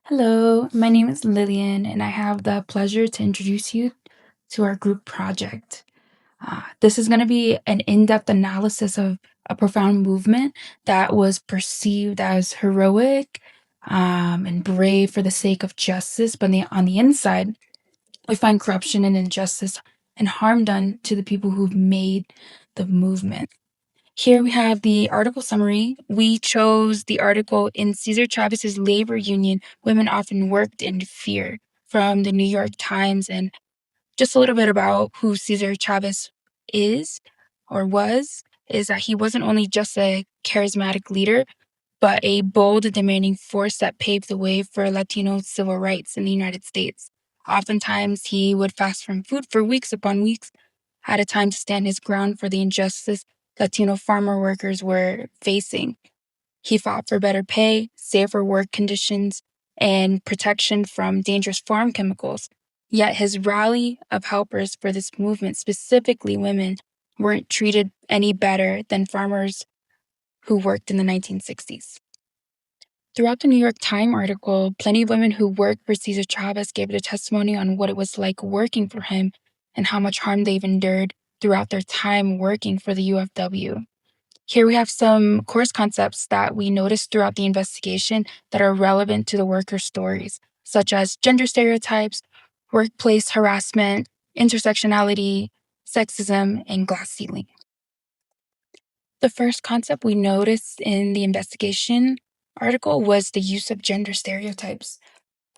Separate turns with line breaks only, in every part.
Hello, my name is Lillian, and I have the pleasure to introduce you to our group project. This is going to be an in depth analysis of a profound movement that was perceived as heroic and brave for the sake of justice, but on the inside, we find corruption and injustice and harm done to the people who've made the movement. Here we have the article summary. We chose the article "In Cesar Chavez's Labor Union, Women Often Worked in Fear" from the New York Times. And just a little bit about who Cesar Chavez is or was is that he wasn't only just a charismatic leader, but a bold and demanding force that paved the way for Latino civil rights in the United States. Oftentimes, he would fast from food for weeks upon weeks at a time to stand his ground for the injustice Latino farmer workers were facing. He fought for better pay, safer work conditions, and protection from dangerous farm chemicals. Yet his rally of helpers for this movement, specifically women, weren't treated any better than farmers who worked in the 1960s. Throughout the New York Times article, plenty of women who worked for Cesar Chavez gave their testimony on what it was like working for him and how much harm they've endured throughout their time working for the UFW. Here we have some course concepts that we noticed throughout the investigation that are relevant to the worker stories, such as gender stereotypes, workplace harassment, intersectionality, sexism, and glass ceiling. The first concept we noticed in the investigation article was the use of gender stereotypes.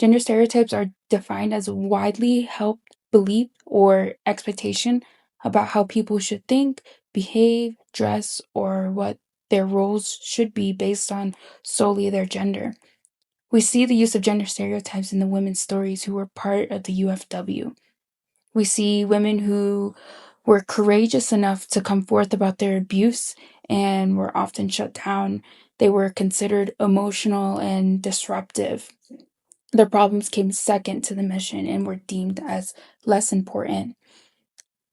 Gender stereotypes are defined as widely held belief or expectation about how people should think, behave, dress, or what their roles should be based on solely their gender. We see the use of gender stereotypes in the women's stories who were part of the UFW. We see women who were courageous enough to come forth about their abuse and were often shut down. They were considered emotional and disruptive. Their problems came second to the mission and were deemed as less important.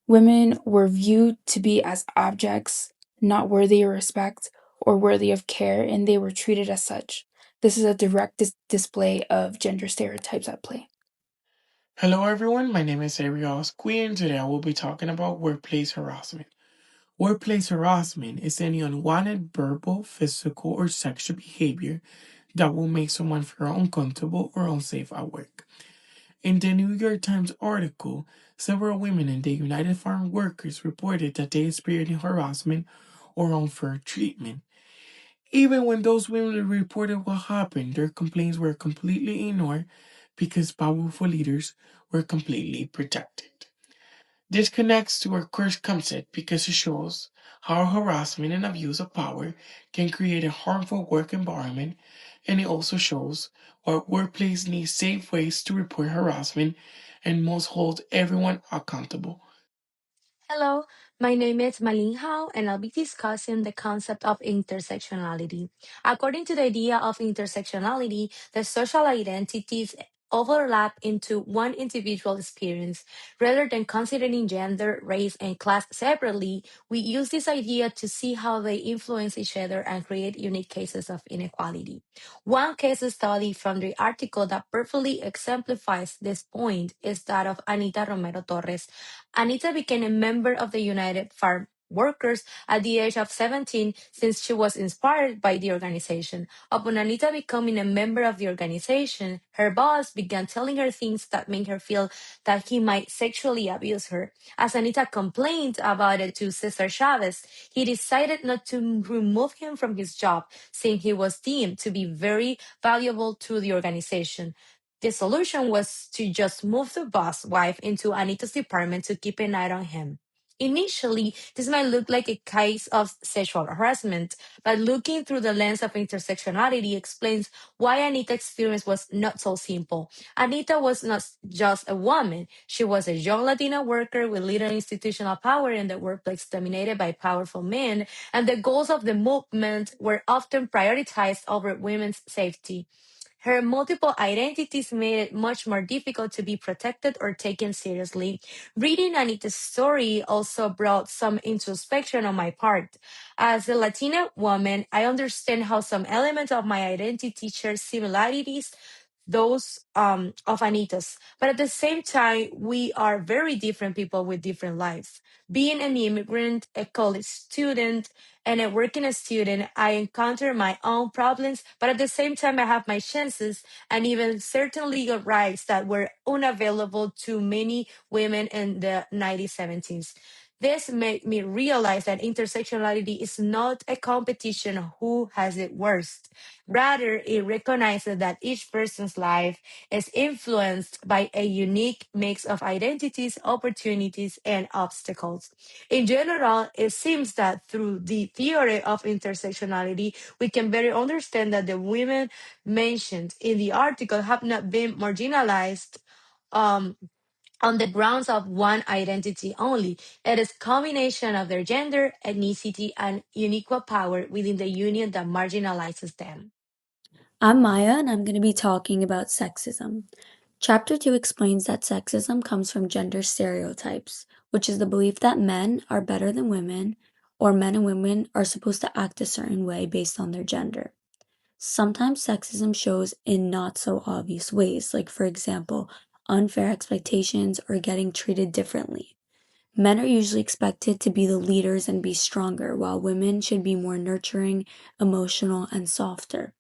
Women were viewed to be as objects, not worthy of respect or worthy of care, and they were treated as such. This is a direct display of gender stereotypes at play.
Hello, everyone. My name is Ariel Squee, and today I will be talking about workplace harassment. Workplace harassment is any unwanted verbal, physical, or sexual behavior that will make someone feel uncomfortable or unsafe at work. In the New York Times article, several women in the United Farm Workers reported that they experienced harassment or unfair treatment. Even when those women reported what happened, their complaints were completely ignored because powerful leaders were completely protected. This connects to our first concept because it shows how harassment and abuse of power can create a harmful work environment, and it also shows why workplaces need safe ways to report harassment and must hold everyone accountable.
Hello, my name is Malin Hao, and I'll be discussing the concept of intersectionality. According to the idea of intersectionality, the social identities overlap into one individual experience. Rather than considering gender, race, and class separately, we use this idea to see how they influence each other and create unique cases of inequality. One case study from the article that perfectly exemplifies this point is that of Anita Romero Torres. Anita became a member of the United Farm Workers at the age of 17 since she was inspired by the organization. Upon Anita becoming a member of the organization, her boss began telling her things that made her feel that he might sexually abuse her. As Anita complained about it to Cesar Chavez, he decided not to remove him from his job, saying he was deemed to be very valuable to the organization. The solution was to just move the boss wife into Anita's department to keep an eye on him. Initially, this might look like a case of sexual harassment, but looking through the lens of intersectionality explains why Anita's experience was not so simple. Anita was not just a woman, she was a young Latina worker with little institutional power in the workplace dominated by powerful men, and the goals of the movement were often prioritized over women's safety. Her multiple identities made it much more difficult to be protected or taken seriously. Reading Anita's story also brought some introspection on my part. As a Latina woman, I understand how some elements of my identity share similarities those of Anita's. But at the same time, we are very different people with different lives. Being an immigrant, a college student, and a working student, I encounter my own problems, but at the same time, I have my chances and even certain legal rights that were unavailable to many women in the 1970s. This made me realize that intersectionality is not a competition of who has it worst. Rather, it recognizes that each person's life is influenced by a unique mix of identities, opportunities, and obstacles. In general, it seems that through the theory of intersectionality, we can better understand that the women mentioned in the article have not been marginalized. Um, on the grounds of one identity only. It is combination of their gender, ethnicity, and unequal power within the union that marginalizes them.
I'm Maya, and I'm going to be talking about sexism. Chapter 2 explains that sexism comes from gender stereotypes, which is the belief that men are better than women, or men and women are supposed to act a certain way based on their gender. Sometimes sexism shows in not so obvious ways, like, for example, unfair expectations or getting treated differently. Men are usually expected to be the leaders and be stronger, while women should be more nurturing, emotional, and softer.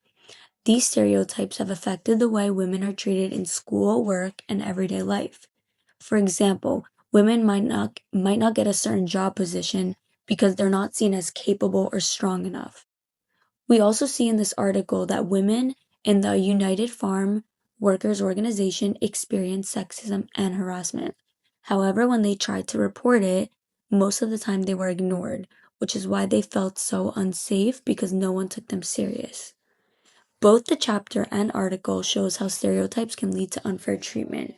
These stereotypes have affected the way women are treated in school, work, and everyday life. For example, women might not get a certain job position because they're not seen as capable or strong enough. We also see in this article that women in the United Farm Workers Organization experience sexism and harassment. However, when they tried to report it, most of the time they were ignored, which is why they felt so unsafe because no one took them serious. Both the chapter and article shows how stereotypes can lead to unfair treatment.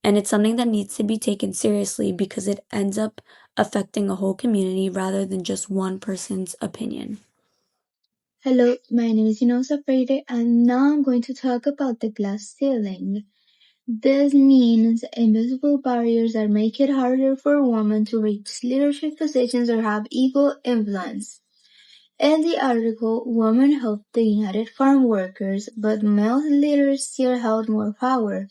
And it's something that needs to be taken seriously because it ends up affecting a whole community rather than just one person's opinion.
Hello, my name is Inosa Freire, and now I'm going to talk about the glass ceiling. This means invisible barriers that make it harder for women to reach leadership positions or have equal influence. In the article, women helped the United Farm Workers, but male leaders still held more power.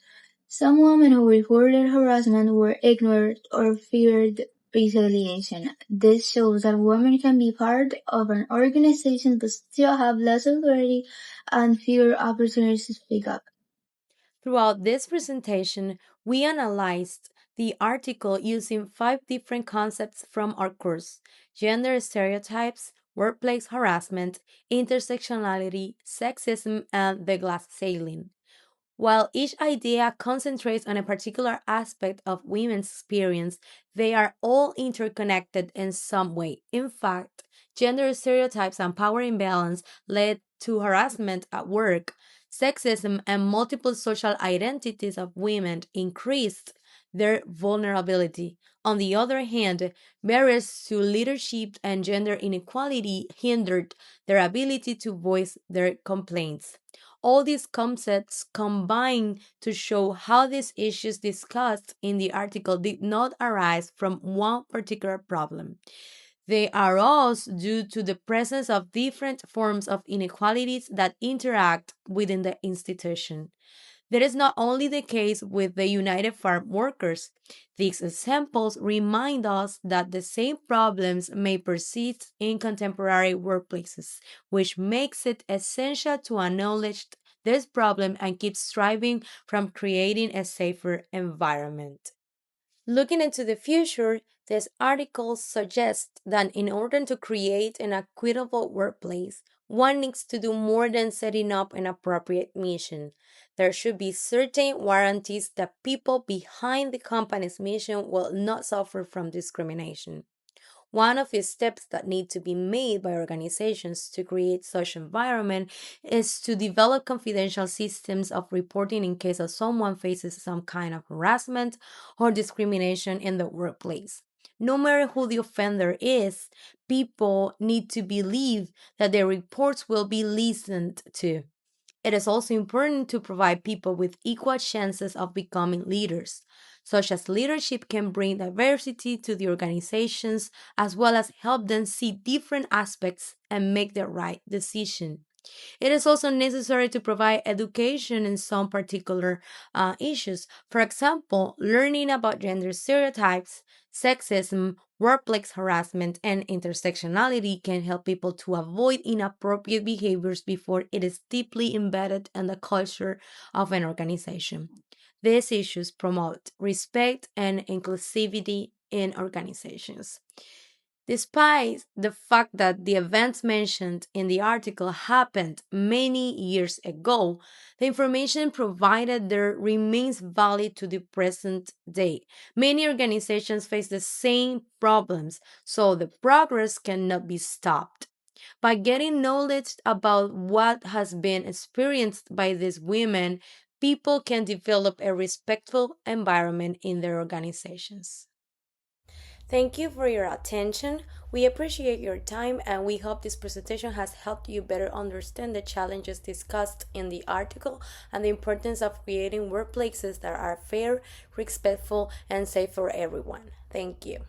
Some women who reported harassment were ignored or feared retaliation. This shows that women can be part of an organization but still have less authority and fewer opportunities to speak up.
Throughout this presentation, we analyzed the article using 5 different concepts from our course: gender stereotypes, workplace harassment, intersectionality, sexism, and the glass ceiling. While each idea concentrates on a particular aspect of women's experience, they are all interconnected in some way. In fact, gender stereotypes and power imbalance led to harassment at work. Sexism and multiple social identities of women increased their vulnerability. On the other hand, barriers to leadership and gender inequality hindered their ability to voice their complaints. All these concepts combine to show how these issues discussed in the article did not arise from one particular problem. They arose due to the presence of different forms of inequalities that interact within the institution. That is not only the case with the United Farm Workers. These examples remind us that the same problems may persist in contemporary workplaces, which makes it essential to acknowledge this problem and keep striving from creating a safer environment. Looking into the future, this article suggests that in order to create an equitable workplace, one needs to do more than setting up an appropriate mission. There should be certain warranties that people behind the company's mission will not suffer from discrimination. One of the steps that need to be made by organizations to create such environment is to develop confidential systems of reporting in case of someone faces some kind of harassment or discrimination in the workplace. No matter who the offender is, people need to believe that their reports will be listened to. It is also important to provide people with equal chances of becoming leaders. Such as leadership can bring diversity to the organizations as well as help them see different aspects and make the right decision. It is also necessary to provide education in some particular issues. For example, learning about gender stereotypes, sexism, workplace harassment, and intersectionality can help people to avoid inappropriate behaviors before it is deeply embedded in the culture of an organization. These issues promote respect and inclusivity in organizations. Despite the fact that the events mentioned in the article happened many years ago, the information provided there remains valid to the present day. Many organizations face the same problems, so the progress cannot be stopped. By getting knowledge about what has been experienced by these women, people can develop a respectful environment in their organizations. Thank you for your attention. We appreciate your time and we hope this presentation has helped you better understand the challenges discussed in the article and the importance of creating workplaces that are fair, respectful, and safe for everyone. Thank you.